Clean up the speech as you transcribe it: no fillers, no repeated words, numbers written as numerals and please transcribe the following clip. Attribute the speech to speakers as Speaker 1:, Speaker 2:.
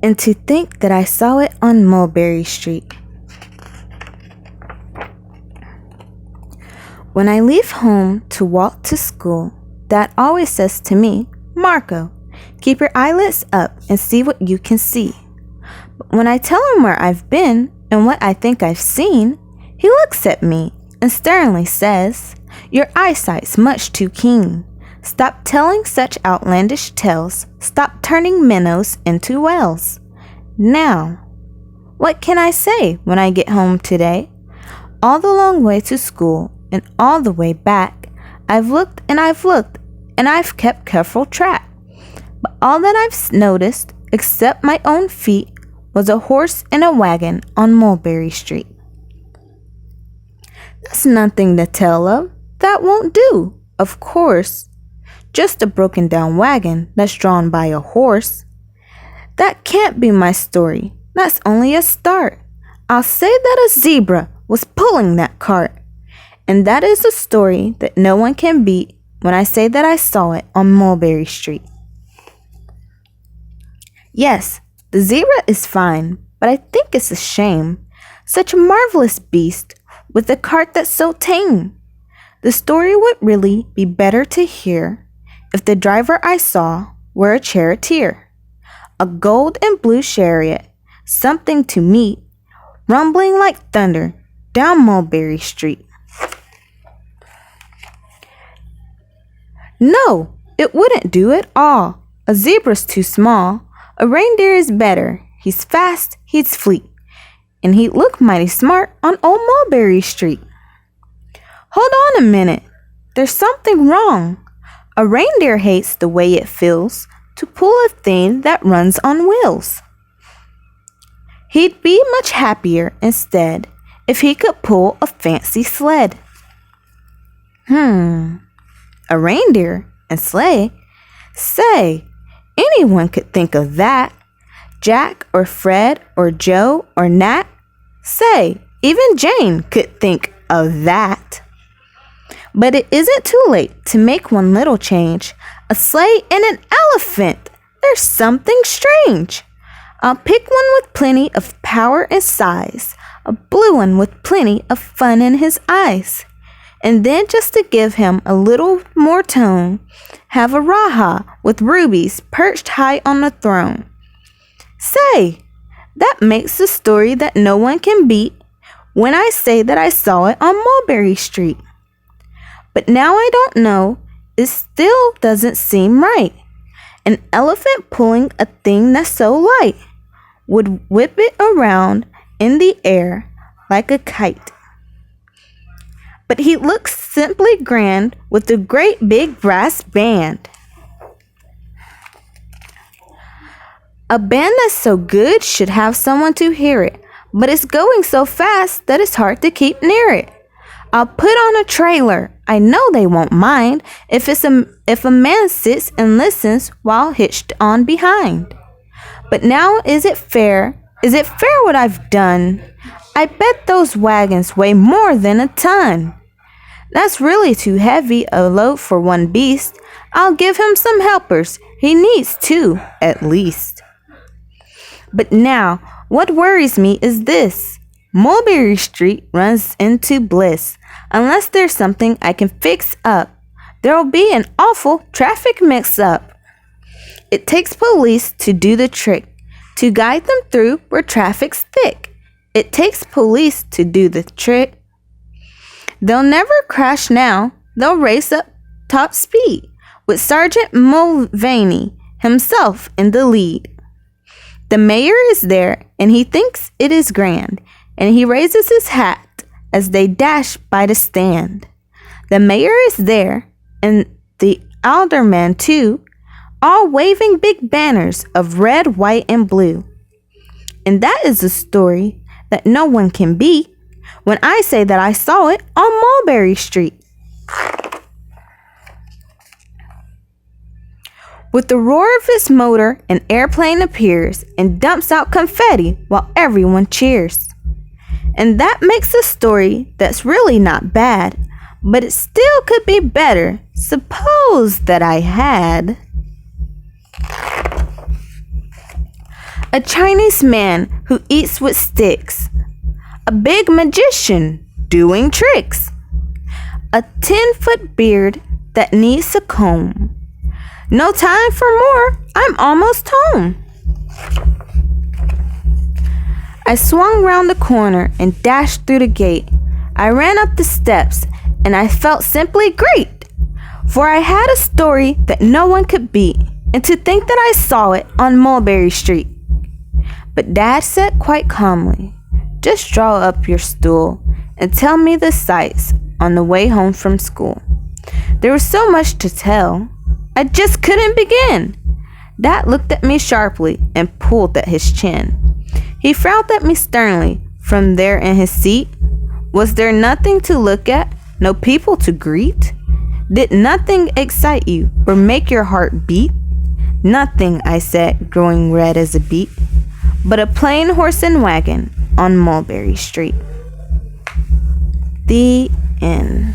Speaker 1: And to think that I saw it on Mulberry Street. When I leave home to walk to school, Dad always says to me, "Marco, keep your eyelids up and see what you can see." But when I tell him where I've been and what I think I've seen, he looks at me and sternly says, "Your eyesight's much too keen. Stop telling such outlandish tales. Stop turning minnows into whales." Now, what can I say when I get home today? All the long way to school and all the way back, I've looked and I've kept careful track. But all that I've noticed, except my own feet, was a horse and a wagon on Mulberry Street. That's nothing to tell of. That won't do, of course. Just a broken down wagon that's drawn by a horse. That can't be my story. That's only a start. I'll say that a zebra was pulling that cart. And that is a story that no one can beat when I say that I saw it on Mulberry Street. Yes, the zebra is fine, but I think it's a shame. Such a marvelous beast with a cart that's so tame. The story would really be better to hear if the driver I saw were a charioteer. A gold and blue chariot, something to meet, rumbling like thunder down Mulberry Street. No, it wouldn't do at all. A zebra's too small. A reindeer is better. He's fast, he's fleet, and he'd look mighty smart on old Mulberry Street. Hold on a minute. There's something wrong. A reindeer hates the way it feels to pull a thing that runs on wheels. He'd be much happier instead if he could pull a fancy sled. A reindeer and sleigh? Say, anyone could think of that. Jack or Fred or Joe or Nat? Say, even Jane could think of that. But it isn't too late to make one little change. A sleigh and an elephant. There's something strange. I'll pick one with plenty of power and size. A blue one with plenty of fun in his eyes. And then just to give him a little more tone, have a raha with rubies perched high on the throne. Say, that makes a story that no one can beat when I say that I saw it on Mulberry Street. But now I don't know, it still doesn't seem right. An elephant pulling a thing that's so light would whip it around in the air like a kite. But he looks simply grand with a great big brass band. A band that's so good should have someone to hear it, but it's going so fast that it's hard to keep near it. I'll put on a trailer. I know they won't mind if a man sits and listens while hitched on behind. But now is it fair? Is it fair what I've done? I bet those wagons weigh more than a ton. That's really too heavy a load for one beast. I'll give him some helpers. He needs two, at least. But now, what worries me is this. Mulberry Street runs into bliss. Unless there's something I can fix up, there'll be an awful traffic mix-up. It takes police to do the trick, to guide them through where traffic's thick. It takes police to do the trick. They'll never crash now. They'll race up top speed with Sergeant Mulvaney himself in the lead. The mayor is there and he thinks it is grand, and he raises his hat as they dash by the stand. The mayor is there and the alderman too, all waving big banners of red, white, and blue. And that is a story that no one can beat when I say that I saw it on Mulberry Street. With the roar of its motor, an airplane appears and dumps out confetti while everyone cheers. And that makes a story that's really not bad, but it still could be better. Suppose that I had A Chinese man who eats with sticks. A big magician doing tricks. A 10-foot beard that needs a comb. No time for more, I'm almost home. I swung round the corner and dashed through the gate. I ran up the steps and I felt simply great, for I had a story that no one could beat, and to think that I saw it on Mulberry Street. But Dad said quite calmly, "Just draw up your stool and tell me the sights on the way home from school." There was so much to tell, I just couldn't begin. Dad looked at me sharply and pulled at his chin. He frowned at me sternly from there in his seat. Was there nothing to look at, no people to greet? Did nothing excite you or make your heart beat? "Nothing," I said, growing red as a beet, "but a plain horse and wagon on Mulberry Street." The end.